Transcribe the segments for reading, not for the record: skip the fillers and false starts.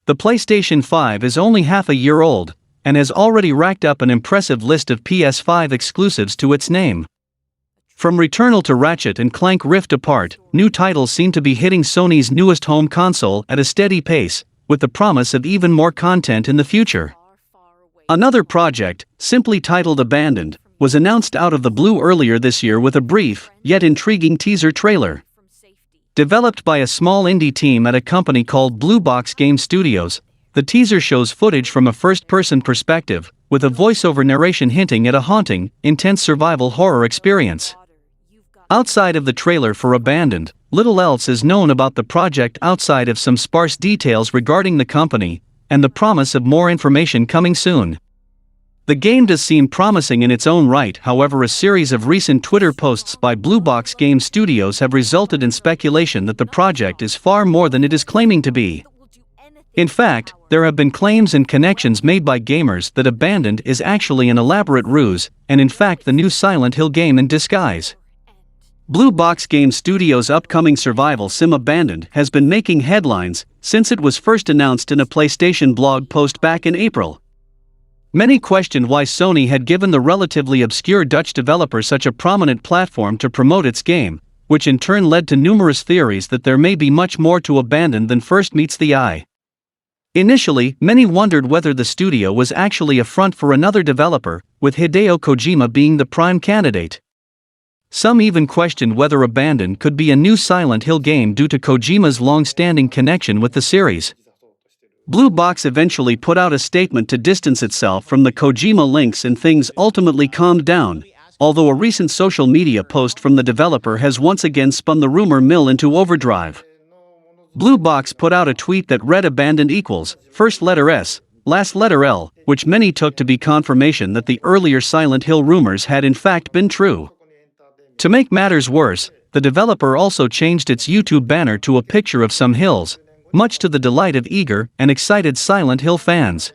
The PlayStation 5 is only half a year old, and has already racked up an impressive list of PS5 exclusives to its name. From Returnal to Ratchet and Clank Rift Apart, new titles seem to be hitting Sony's newest home console at a steady pace, with the promise of even more content in the future. Another project, simply titled Abandoned, was announced out of the blue earlier this year with a brief, yet intriguing teaser trailer. Developed by a small indie team at a company called Bluebox Game Studios, the teaser shows footage from a first-person perspective, with a voiceover narration hinting at a haunting, intense survival horror experience. Outside of the trailer for Abandoned, little else is known about the project outside of some sparse details regarding the company, and the promise of more information coming soon. The game does seem promising in its own right, however a series of recent Twitter posts by Bluebox Game Studios have resulted in speculation that the project is far more than it is claiming to be. In fact, there have been claims and connections made by gamers that Abandoned is actually an elaborate ruse, and in fact the new Silent Hill game in disguise. Bluebox Game Studios' upcoming survival sim Abandoned has been making headlines since it was first announced in a PlayStation blog post back in April. Many questioned why Sony had given the relatively obscure Dutch developer such a prominent platform to promote its game, which in turn led to numerous theories that there may be much more to Abandoned than first meets the eye. Initially, many wondered whether the studio was actually a front for another developer, with Hideo Kojima being the prime candidate. Some even questioned whether Abandoned could be a new Silent Hill game due to Kojima's long-standing connection with the series. Bluebox eventually put out a statement to distance itself from the Kojima links, and things ultimately calmed down, although a recent social media post from the developer has once again spun the rumor mill into overdrive. Bluebox put out a tweet that read Abandoned equals, first letter S, last letter L, which many took to be confirmation that the earlier Silent Hill rumors had in fact been true. To make matters worse, the developer also changed its YouTube banner to a picture of some hills, much to the delight of eager and excited Silent Hill fans.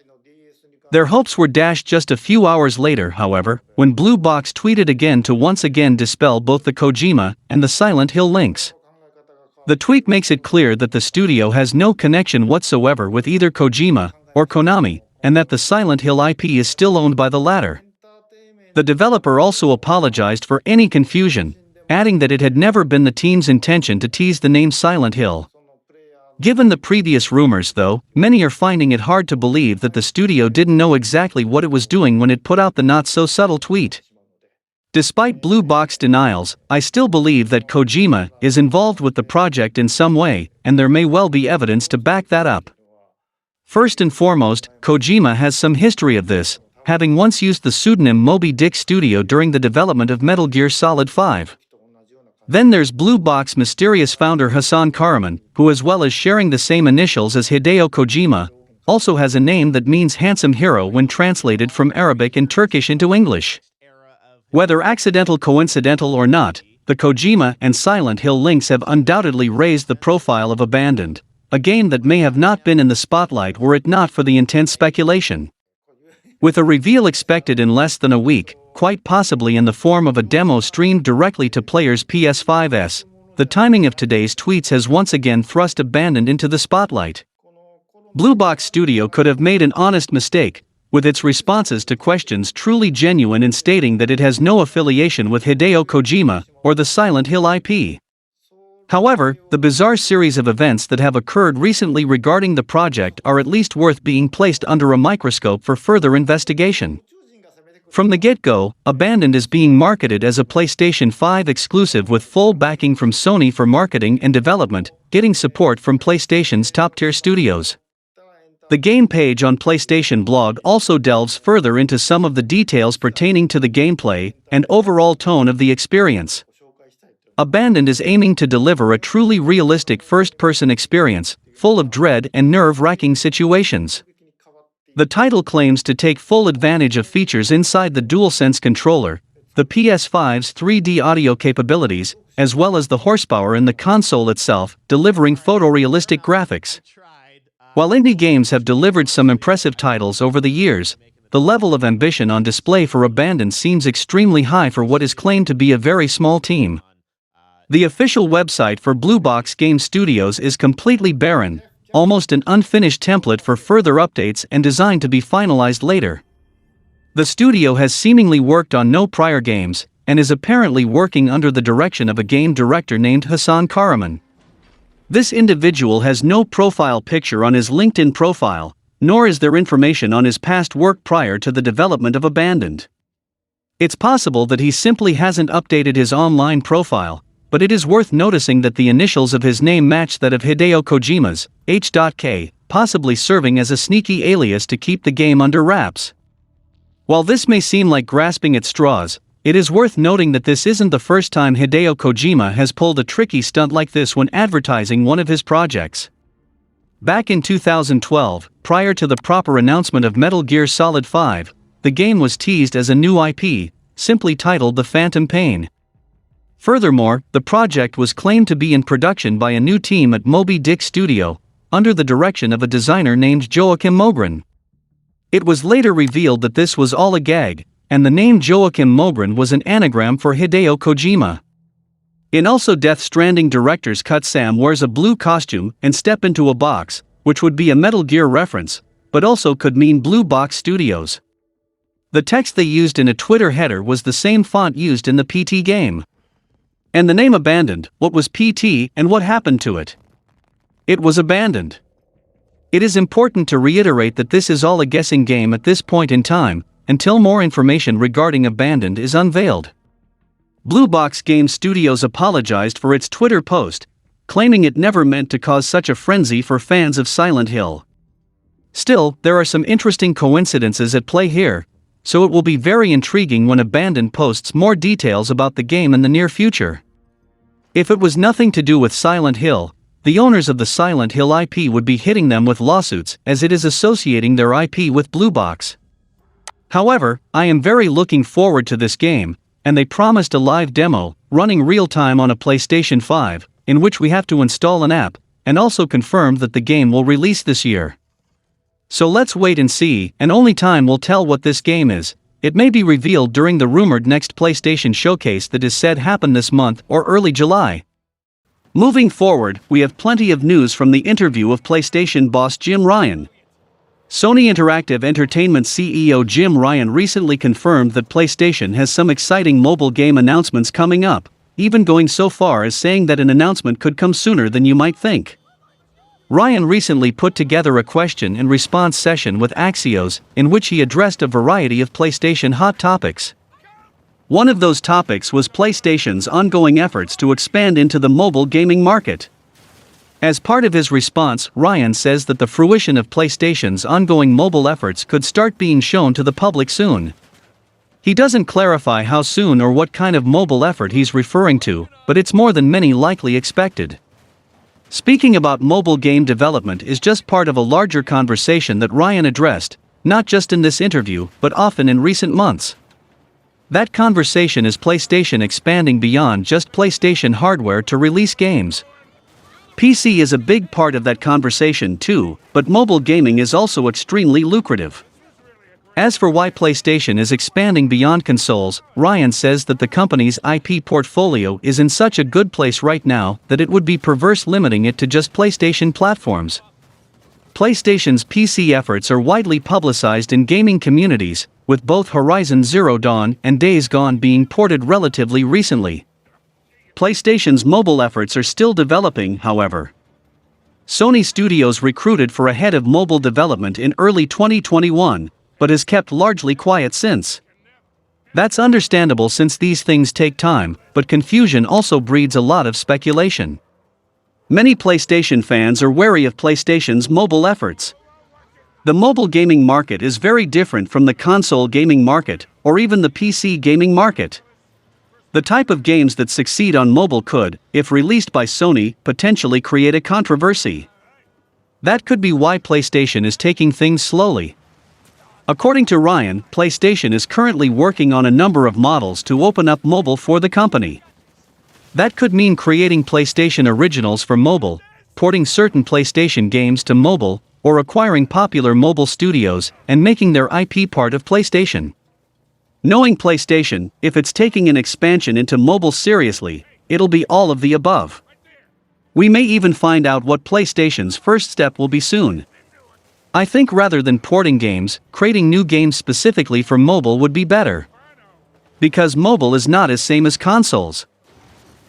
Their hopes were dashed just a few hours later, however, when Bluebox tweeted again to once again dispel both the Kojima and the Silent Hill links. The tweet makes it clear that the studio has no connection whatsoever with either Kojima or Konami, and that the Silent Hill IP is still owned by the latter. The developer also apologized for any confusion, adding that it had never been the team's intention to tease the name Silent Hill. Given the previous rumors, though, many are finding it hard to believe that the studio didn't know exactly what it was doing when it put out the not-so-subtle tweet. Despite Bluebox denials, I still believe that Kojima is involved with the project in some way, and there may well be evidence to back that up. First and foremost, Kojima has some history of this, having once used the pseudonym Moby Dick Studio during the development of Metal Gear Solid 5. Then there's Bluebox mysterious founder Hasan Karaman, who, as well as sharing the same initials as Hideo Kojima, also has a name that means handsome hero when translated from Arabic and Turkish into English. Whether accidental coincidental or not, the Kojima and Silent Hill links have undoubtedly raised the profile of Abandoned, a game that may have not been in the spotlight were it not for the intense speculation. With a reveal expected in less than a week, quite possibly in the form of a demo streamed directly to players' PS5s, the timing of today's tweets has once again thrust Abandoned into the spotlight. Bluebox Studio could have made an honest mistake, with its responses to questions truly genuine in stating that it has no affiliation with Hideo Kojima or the Silent Hill IP. However, the bizarre series of events that have occurred recently regarding the project are at least worth being placed under a microscope for further investigation. From the get-go, Abandoned is being marketed as a PlayStation 5 exclusive with full backing from Sony for marketing and development, getting support from PlayStation's top-tier studios. The game page on PlayStation blog also delves further into some of the details pertaining to the gameplay and overall tone of the experience. Abandoned is aiming to deliver a truly realistic first-person experience, full of dread and nerve-wracking situations. The title claims to take full advantage of features inside the DualSense controller, the PS5's 3D audio capabilities, as well as the horsepower in the console itself, delivering photorealistic graphics. While indie games have delivered some impressive titles over the years, the level of ambition on display for Abandoned seems extremely high for what is claimed to be a very small team. The official website for Bluebox Game Studios is completely barren, almost an unfinished template for further updates and designed to be finalized later. The studio has seemingly worked on no prior games, and is apparently working under the direction of a game director named Hassan Karaman. This individual has no profile picture on his LinkedIn profile, nor is there information on his past work prior to the development of Abandoned. It's possible that he simply hasn't updated his online profile, but it is worth noticing that the initials of his name match that of Hideo Kojima's, H.K., possibly serving as a sneaky alias to keep the game under wraps. While this may seem like grasping at straws, it is worth noting that this isn't the first time Hideo Kojima has pulled a tricky stunt like this when advertising one of his projects. Back in 2012, prior to the proper announcement of Metal Gear Solid 5, the game was teased as a new IP, simply titled The Phantom Pain. Furthermore, the project was claimed to be in production by a new team at Moby Dick Studio, under the direction of a designer named Joachim Mogren. It was later revealed that this was all a gag, and the name Joachim Mogren was an anagram for Hideo Kojima. In also Death Stranding director's cut, Sam wears a blue costume and step into a box, which would be a Metal Gear reference, but also could mean Bluebox Studios. The text they used in a Twitter header was the same font used in the PT game. And the name Abandoned, what was PT and what happened to it? It was abandoned. It is important to reiterate that this is all a guessing game at this point in time, until more information regarding Abandoned is unveiled. Bluebox Game Studios apologized for its Twitter post, claiming it never meant to cause such a frenzy for fans of Silent Hill. Still, there are some interesting coincidences at play here, so it will be very intriguing when Abandoned posts more details about the game in the near future. If it was nothing to do with Silent Hill, the owners of the Silent Hill IP would be hitting them with lawsuits, as it is associating their IP with Bluebox. However, I am very looking forward to this game, and they promised a live demo, running real-time on a PlayStation 5, in which we have to install an app, and also confirmed that the game will release this year. So let's wait and see, and only time will tell what this game is. It may be revealed during the rumored next PlayStation showcase that is said happen this month or early July. Moving forward, we have plenty of news from the interview of PlayStation boss Jim Ryan. Sony Interactive Entertainment CEO Jim Ryan recently confirmed that PlayStation has some exciting mobile game announcements coming up, even going so far as saying that an announcement could come sooner than you might think. Ryan recently put together a question and response session with Axios, in which he addressed a variety of PlayStation hot topics. One of those topics was PlayStation's ongoing efforts to expand into the mobile gaming market. As part of his response, Ryan says that the fruition of PlayStation's ongoing mobile efforts could start being shown to the public soon. He doesn't clarify how soon or what kind of mobile effort he's referring to, but it's more than many likely expected. Speaking about mobile game development is just part of a larger conversation that Ryan addressed, not just in this interview, but often in recent months. That conversation is PlayStation expanding beyond just PlayStation hardware to release games. PC is a big part of that conversation too, but mobile gaming is also extremely lucrative. As for why PlayStation is expanding beyond consoles, Ryan says that the company's IP portfolio is in such a good place right now that it would be perverse limiting it to just PlayStation platforms. PlayStation's PC efforts are widely publicized in gaming communities, with both Horizon Zero Dawn and Days Gone being ported relatively recently. PlayStation's mobile efforts are still developing, however. Sony Studios recruited for a head of mobile development in early 2021, but has kept largely quiet since. That's understandable since these things take time, but confusion also breeds a lot of speculation. Many PlayStation fans are wary of PlayStation's mobile efforts. The mobile gaming market is very different from the console gaming market, or even the PC gaming market. The type of games that succeed on mobile could, if released by Sony, potentially create a controversy. That could be why PlayStation is taking things slowly. According to Ryan, PlayStation is currently working on a number of models to open up mobile for the company. That could mean creating PlayStation originals for mobile, porting certain PlayStation games to mobile, or acquiring popular mobile studios and making their IP part of PlayStation. Knowing PlayStation, if it's taking an expansion into mobile seriously, it'll be all of the above. We may even find out what PlayStation's first step will be soon. I think rather than porting games, creating new games specifically for mobile would be better. Because mobile is not as same as consoles.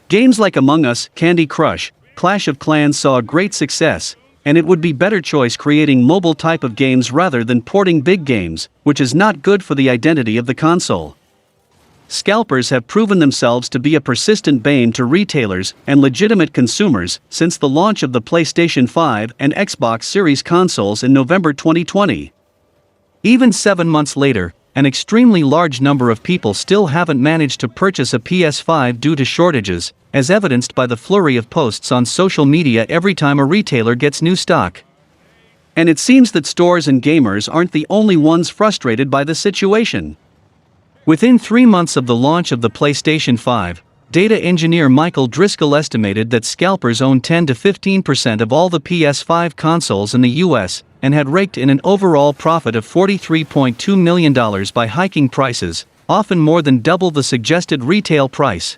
Games like Among Us, Candy Crush, Clash of Clans saw a great success, and it would be better choice creating mobile type of games rather than porting big games, which is not good for the identity of the console. Scalpers have proven themselves to be a persistent bane to retailers and legitimate consumers since the launch of the PlayStation 5 and Xbox Series consoles in November 2020. Even 7 months later, an extremely large number of people still haven't managed to purchase a PS5 due to shortages, as evidenced by the flurry of posts on social media every time a retailer gets new stock. And it seems that stores and gamers aren't the only ones frustrated by the situation. Within 3 months of the launch of the PlayStation 5, data engineer Michael Driscoll estimated that scalpers own 10 to 15% of all the PS5 consoles in the US and had raked in an overall profit of $43.2 million by hiking prices, often more than double the suggested retail price.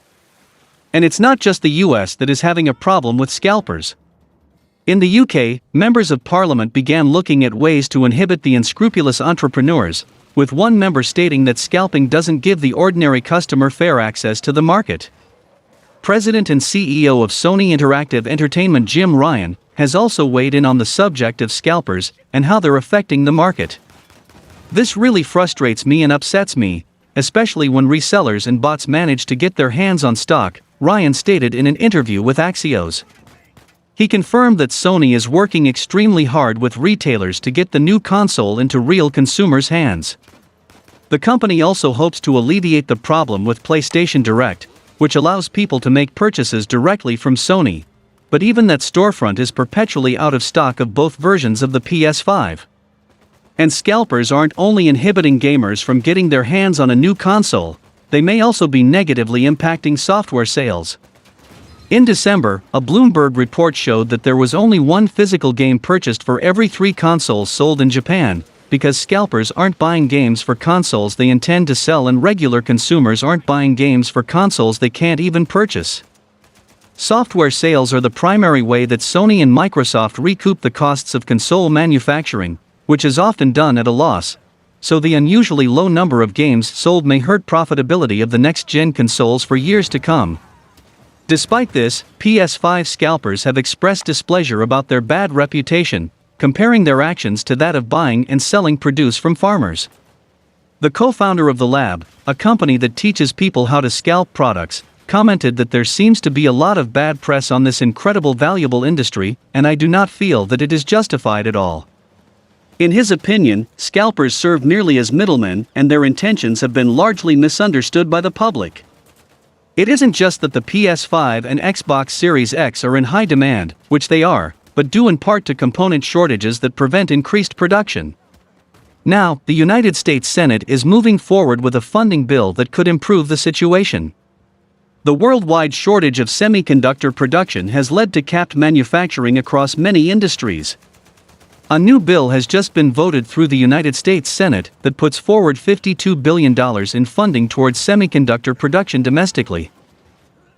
And it's not just the US that is having a problem with scalpers. In the UK, members of parliament began looking at ways to inhibit the unscrupulous entrepreneurs, with one member stating that scalping doesn't give the ordinary customer fair access to the market. President and CEO of Sony Interactive Entertainment Jim Ryan has also weighed in on the subject of scalpers and how they're affecting the market. This really frustrates me and upsets me, especially when resellers and bots manage to get their hands on stock, Ryan stated in an interview with Axios. He confirmed that Sony is working extremely hard with retailers to get the new console into real consumers' hands. The company also hopes to alleviate the problem with PlayStation Direct, which allows people to make purchases directly from Sony, but even that storefront is perpetually out of stock of both versions of the PS5. And scalpers aren't only inhibiting gamers from getting their hands on a new console, they may also be negatively impacting software sales. In December, a Bloomberg report showed that there was only one physical game purchased for every 3 consoles sold in Japan, because scalpers aren't buying games for consoles they intend to sell and regular consumers aren't buying games for consoles they can't even purchase. Software sales are the primary way that Sony and Microsoft recoup the costs of console manufacturing, which is often done at a loss, so the unusually low number of games sold may hurt profitability of the next-gen consoles for years to come. Despite this, PS5 scalpers have expressed displeasure about their bad reputation, comparing their actions to that of buying and selling produce from farmers. The co-founder of The Lab, a company that teaches people how to scalp products, commented that there seems to be a lot of bad press on this incredible valuable industry, and I do not feel that it is justified at all. In his opinion, scalpers serve merely as middlemen and their intentions have been largely misunderstood by the public. It isn't just that the PS5 and Xbox Series X are in high demand, which they are, but due in part to component shortages that prevent increased production. Now, the United States Senate is moving forward with a funding bill that could improve the situation. The worldwide shortage of semiconductor production has led to capped manufacturing across many industries. A new bill has just been voted through the United States Senate that puts forward $52 billion in funding towards semiconductor production domestically.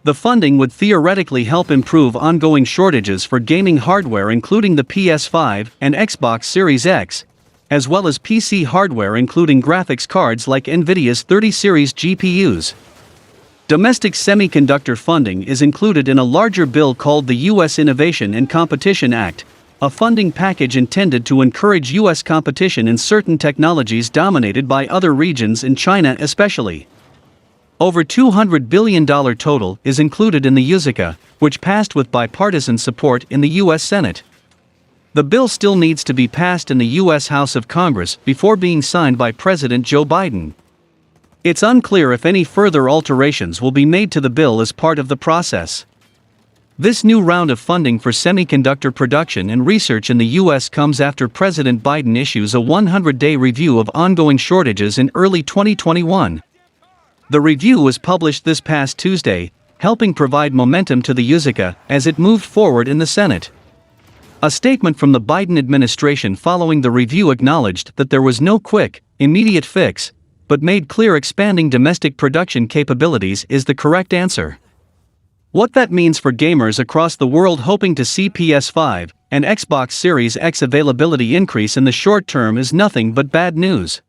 The funding would theoretically help improve ongoing shortages for gaming hardware including the PS5 and Xbox Series X, as well as PC hardware including graphics cards like NVIDIA's 30 series GPUs. Domestic semiconductor funding is included in a larger bill called the U.S. Innovation and Competition Act, a funding package intended to encourage U.S. competition in certain technologies dominated by other regions and China especially. Over $200 billion total is included in the USICA, which passed with bipartisan support in the U.S. Senate. The bill still needs to be passed in the U.S. House of Congress before being signed by President Joe Biden. It's unclear if any further alterations will be made to the bill as part of the process. This new round of funding for semiconductor production and research in the U.S. comes after President Biden issues a 100-day review of ongoing shortages in early 2021. The review was published this past Tuesday, helping provide momentum to the USICA as it moved forward in the Senate. A statement from the Biden administration following the review acknowledged that there was no quick, immediate fix, but made clear expanding domestic production capabilities is the correct answer. What that means for gamers across the world hoping to see PS5 and Xbox Series X availability increase in the short term is nothing but bad news.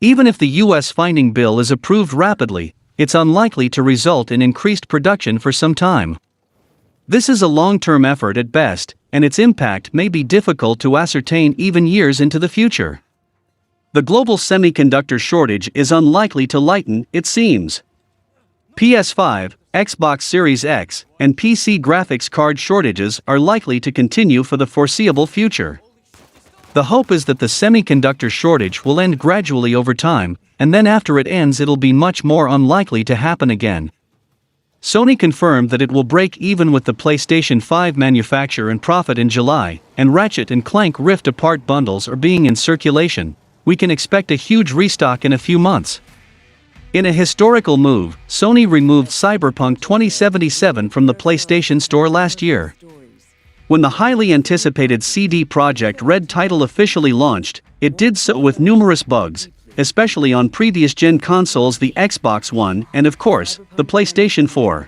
Even if the US funding bill is approved rapidly, it's unlikely to result in increased production for some time. This is a long-term effort at best, and its impact may be difficult to ascertain even years into the future. The global semiconductor shortage is unlikely to lighten, it seems. PS5, Xbox Series X, and PC graphics card shortages are likely to continue for the foreseeable future. The hope is that the semiconductor shortage will end gradually over time, and then after it ends it'll be much more unlikely to happen again. Sony confirmed that it will break even with the PlayStation 5 manufacture and profit in July, and Ratchet & Clank Rift Apart bundles are being in circulation. We can expect a huge restock in a few months. In a historical move, Sony removed Cyberpunk 2077 from the PlayStation Store last year. When the highly anticipated CD Projekt Red title officially launched, it did so with numerous bugs, especially on previous-gen consoles, the Xbox One and of course, the PlayStation 4.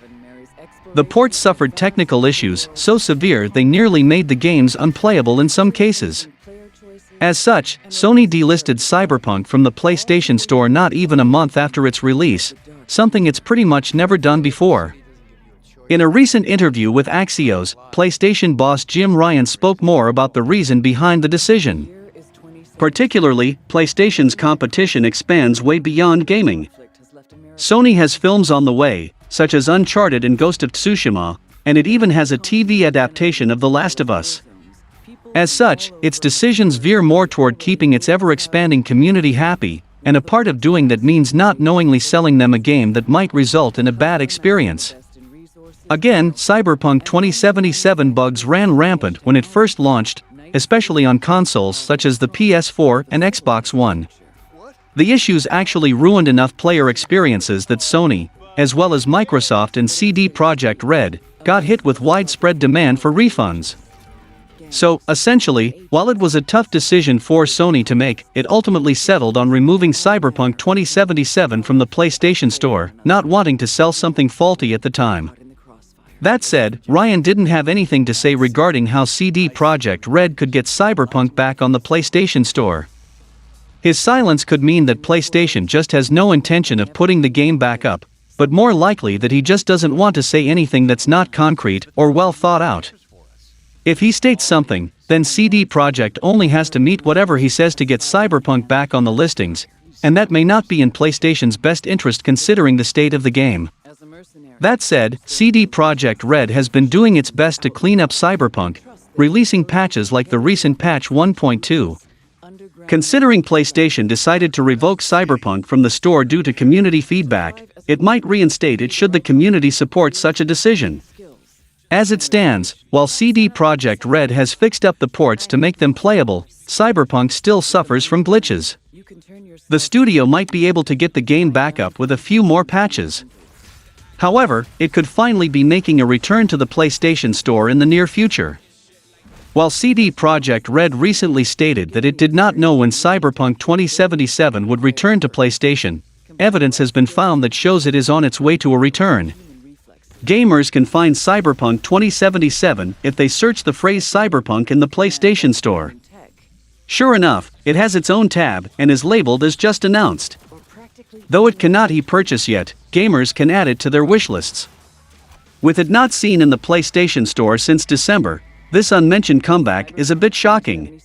The ports suffered technical issues so severe they nearly made the games unplayable in some cases. As such, Sony delisted Cyberpunk from the PlayStation Store not even a month after its release, something it's pretty much never done before. In a recent interview with Axios, PlayStation boss Jim Ryan spoke more about the reason behind the decision. Particularly, PlayStation's competition expands way beyond gaming. Sony has films on the way, such as Uncharted and Ghost of Tsushima, and it even has a TV adaptation of The Last of Us. As such, its decisions veer more toward keeping its ever-expanding community happy, and a part of doing that means not knowingly selling them a game that might result in a bad experience. Again, Cyberpunk 2077 bugs ran rampant when it first launched, especially on consoles such as the PS4 and Xbox One. The issues actually ruined enough player experiences that Sony, as well as Microsoft and CD Projekt Red, got hit with widespread demand for refunds. So, essentially, while it was a tough decision for Sony to make, it ultimately settled on removing Cyberpunk 2077 from the PlayStation Store, not wanting to sell something faulty at the time. That said, Ryan didn't have anything to say regarding how CD Projekt Red could get Cyberpunk back on the PlayStation Store. His silence could mean that PlayStation just has no intention of putting the game back up, but more likely that he just doesn't want to say anything that's not concrete or well thought out. If he states something, then CD Projekt only has to meet whatever he says to get Cyberpunk back on the listings, and that may not be in PlayStation's best interest considering the state of the game. That said, CD Projekt Red has been doing its best to clean up Cyberpunk, releasing patches like the recent patch 1.2. Considering PlayStation decided to revoke Cyberpunk from the store due to community feedback, it might reinstate it should the community support such a decision. As it stands, while CD Projekt Red has fixed up the ports to make them playable, Cyberpunk still suffers from glitches. The studio might be able to get the game back up with a few more patches. However, it could finally be making a return to the PlayStation Store in the near future. While CD Projekt Red recently stated that it did not know when Cyberpunk 2077 would return to PlayStation, evidence has been found that shows it is on its way to a return. Gamers can find Cyberpunk 2077 if they search the phrase Cyberpunk in the PlayStation Store. Sure enough, it has its own tab and is labeled as just announced. Though it cannot purchase yet, gamers can add it to their wishlists. With it not seen in the PlayStation Store since December, this unmentioned comeback is a bit shocking.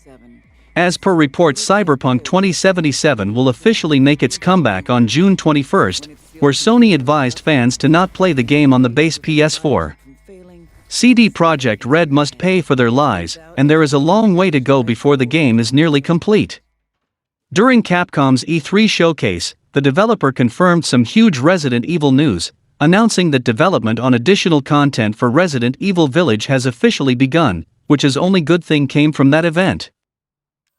As per reports, Cyberpunk 2077 will officially make its comeback on June 21st, where Sony advised fans to not play the game on the base PS4. CD Projekt Red must pay for their lies, and there is a long way to go before the game is nearly complete. During Capcom's E3 showcase, the developer confirmed some huge Resident Evil news, announcing that development on additional content for Resident Evil Village has officially begun, which is only good thing came from that event.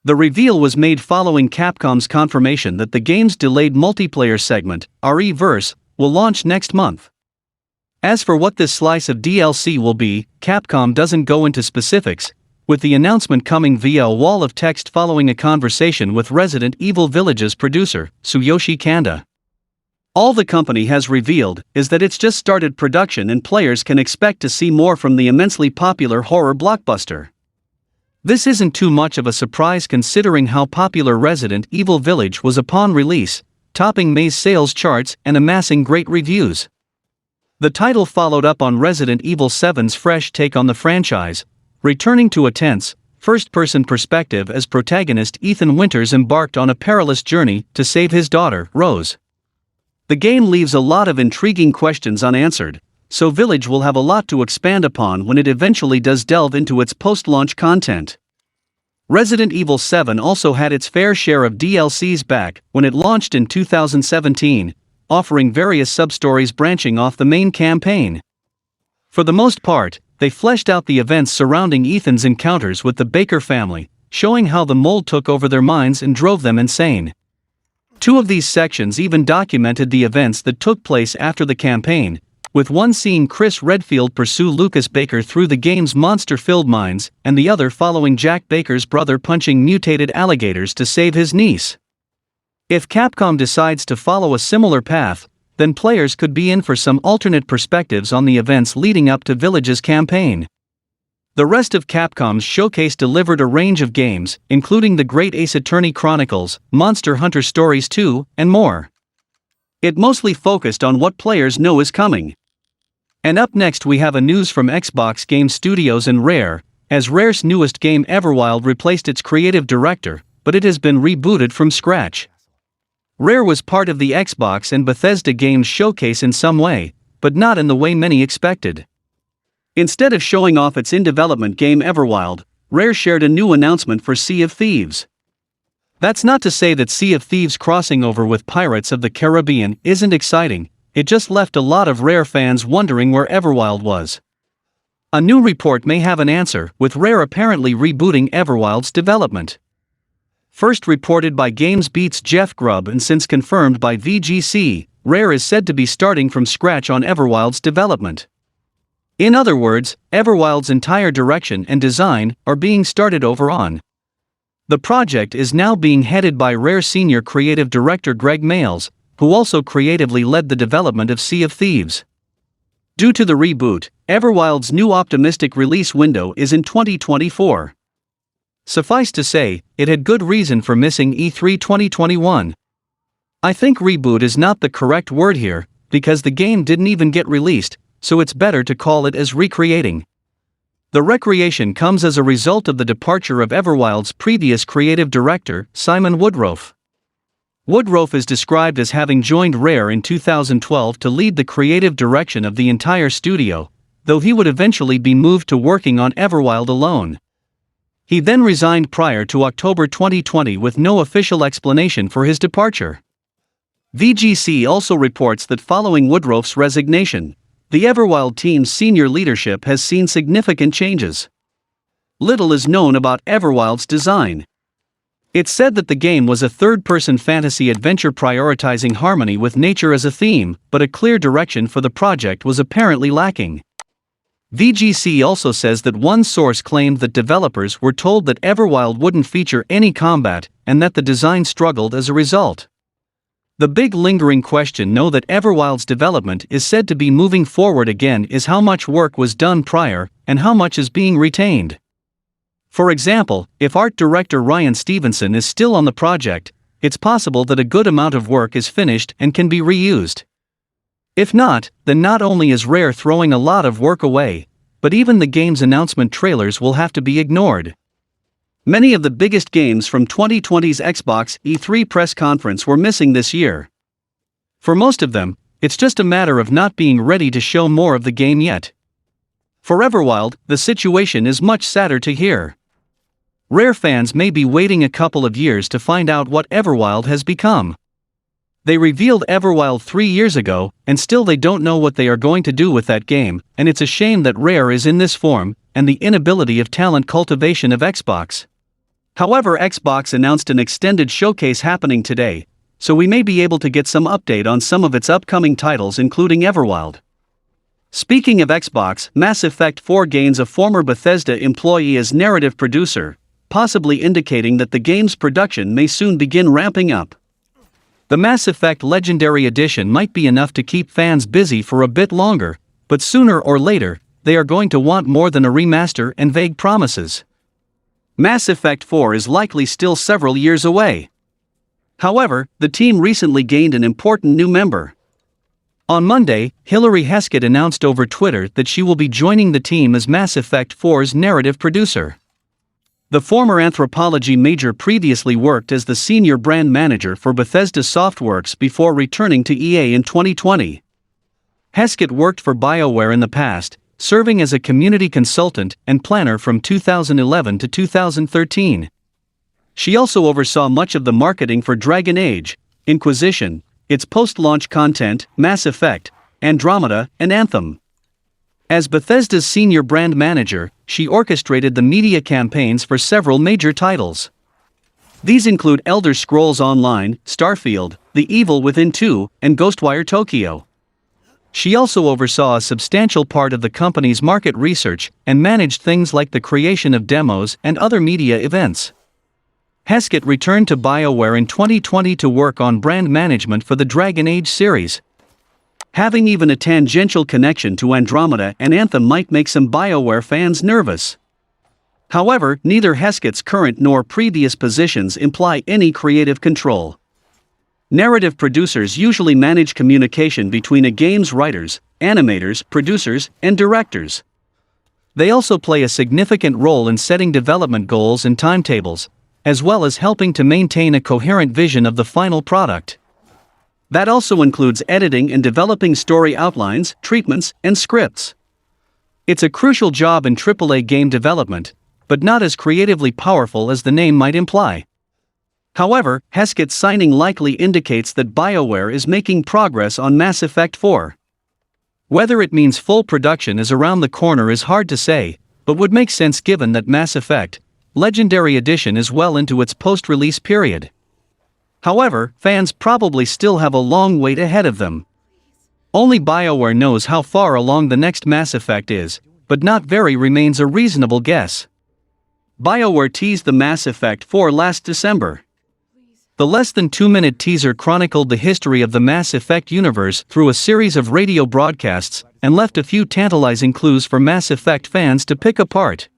The reveal was made following Capcom's confirmation that the game's delayed multiplayer segment, RE-Verse, will launch next month. As for what this slice of DLC will be, Capcom doesn't go into specifics, with the announcement coming via a wall of text following a conversation with Resident Evil Village's producer, Tsuyoshi Kanda. All the company has revealed is that it's just started production and players can expect to see more from the immensely popular horror blockbuster. This isn't too much of a surprise considering how popular Resident Evil Village was upon release, topping May's sales charts and amassing great reviews. The title followed up on Resident Evil 7's fresh take on the franchise, returning to a tense, first-person perspective as protagonist Ethan Winters embarked on a perilous journey to save his daughter, Rose. The game leaves a lot of intriguing questions unanswered, so Village will have a lot to expand upon when it eventually does delve into its post-launch content. Resident Evil 7 also had its fair share of DLCs back when it launched in 2017, offering various sub-stories branching off the main campaign. For the most part, they fleshed out the events surrounding Ethan's encounters with the Baker family, showing how the mold took over their minds and drove them insane. Two of these sections even documented the events that took place after the campaign, with one seeing Chris Redfield pursue Lucas Baker through the game's monster-filled mines, and the other following Jack Baker's brother punching mutated alligators to save his niece. If Capcom decides to follow a similar path, then players could be in for some alternate perspectives on the events leading up to Village's campaign. The rest of Capcom's showcase delivered a range of games, including the Great Ace Attorney Chronicles, Monster Hunter Stories 2, and more. It mostly focused on what players know is coming. And up next we have a news from Xbox Game Studios and Rare, as Rare's newest game Everwild replaced its creative director, but it has been rebooted from scratch. Rare was part of the Xbox and Bethesda Games showcase in some way, but not in the way many expected. Instead of showing off its in-development game Everwild, Rare shared a new announcement for Sea of Thieves. That's not to say that Sea of Thieves crossing over with Pirates of the Caribbean isn't exciting, it just left a lot of Rare fans wondering where Everwild was. A new report may have an answer, with Rare apparently rebooting Everwild's development. First reported by GamesBeat's Jeff Grubb and since confirmed by VGC, Rare is said to be starting from scratch on Everwild's development. In other words, Everwild's entire direction and design are being started over on. The project is now being headed by Rare Senior Creative Director Greg Mayles, who also creatively led the development of Sea of Thieves. Due to the reboot, Everwild's new optimistic release window is in 2024. Suffice to say, it had good reason for missing E3 2021. I think reboot is not the correct word here, because the game didn't even get released, so it's better to call it as recreating. The recreation comes as a result of the departure of Everwild's previous creative director, Simon Woodroffe. Woodroffe is described as having joined Rare in 2012 to lead the creative direction of the entire studio, though he would eventually be moved to working on Everwild alone. He then resigned prior to October 2020 with no official explanation for his departure. VGC also reports that following Woodroffe's resignation, the Everwild team's senior leadership has seen significant changes. Little is known about Everwild's design. It's said that the game was a third-person fantasy adventure prioritizing harmony with nature as a theme, but a clear direction for the project was apparently lacking. VGC also says that one source claimed that developers were told that Everwild wouldn't feature any combat, and that the design struggled as a result. The big lingering question now that Everwild's development is said to be moving forward again is how much work was done prior, and how much is being retained. For example, if art director Ryan Stevenson is still on the project, it's possible that a good amount of work is finished and can be reused. If not, then not only is Rare throwing a lot of work away, but even the game's announcement trailers will have to be ignored. Many of the biggest games from 2020's Xbox E3 press conference were missing this year. For most of them, it's just a matter of not being ready to show more of the game yet. For Everwild, the situation is much sadder to hear. Rare fans may be waiting a couple of years to find out what Everwild has become. They revealed Everwild 3 years ago, and still they don't know what they are going to do with that game, and it's a shame that Rare is in this form, and the inability of talent cultivation of Xbox. However, Xbox announced an extended showcase happening today, so we may be able to get some update on some of its upcoming titles including Everwild. Speaking of Xbox, Mass Effect 4 gains a former Bethesda employee as narrative producer, possibly indicating that the game's production may soon begin ramping up. The Mass Effect Legendary Edition might be enough to keep fans busy for a bit longer, but sooner or later, they are going to want more than a remaster and vague promises. Mass Effect 4 is likely still several years away. However, the team recently gained an important new member. On Monday, Hilary Heskett announced over Twitter that she will be joining the team as Mass Effect 4's narrative producer. The former anthropology major previously worked as the senior brand manager for Bethesda Softworks before returning to EA in 2020. Heskett worked for BioWare in the past, serving as a community consultant and planner from 2011 to 2013. She also oversaw much of the marketing for Dragon Age, Inquisition, its post-launch content, Mass Effect, Andromeda, and Anthem. As Bethesda's senior brand manager, she orchestrated the media campaigns for several major titles. These include Elder Scrolls Online, Starfield, The Evil Within 2, and Ghostwire Tokyo. She also oversaw a substantial part of the company's market research and managed things like the creation of demos and other media events. Heskett returned to BioWare in 2020 to work on brand management for the Dragon Age series. Having even a tangential connection to Andromeda and Anthem might make some BioWare fans nervous. However, neither Heskett's current nor previous positions imply any creative control. Narrative producers usually manage communication between a game's writers, animators, producers, and directors. They also play a significant role in setting development goals and timetables, as well as helping to maintain a coherent vision of the final product. That also includes editing and developing story outlines, treatments, and scripts. It's a crucial job in AAA game development, but not as creatively powerful as the name might imply. However, Heskett's signing likely indicates that BioWare is making progress on Mass Effect 4. Whether it means full production is around the corner is hard to say, but would make sense given that Mass Effect Legendary Edition is well into its post-release period. However, fans probably still have a long wait ahead of them. Only BioWare knows how far along the next Mass Effect is, but not very remains a reasonable guess. BioWare teased the Mass Effect 4 last December. The less than 2-minute teaser chronicled the history of the Mass Effect universe through a series of radio broadcasts and left a few tantalizing clues for Mass Effect fans to pick apart.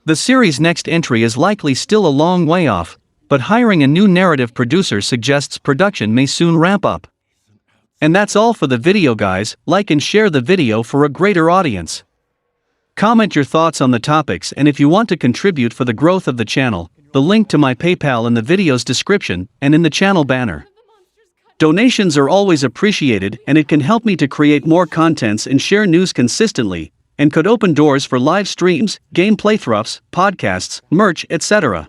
The series' next entry is likely still a long way off, but hiring a new narrative producer suggests production may soon ramp up. And that's all for the video, guys. Like and share the video for a greater audience. Comment your thoughts on the topics, and if you want to contribute for the growth of the channel, the link to my PayPal in the video's description and in the channel banner. Donations are always appreciated, and it can help me to create more contents and share news consistently, and could open doors for live streams, game playthroughs, podcasts, merch, etc.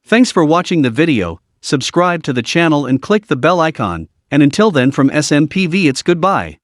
Thanks for watching the video. Subscribe to the channel and click the bell icon, and until then, from SMPV, it's goodbye.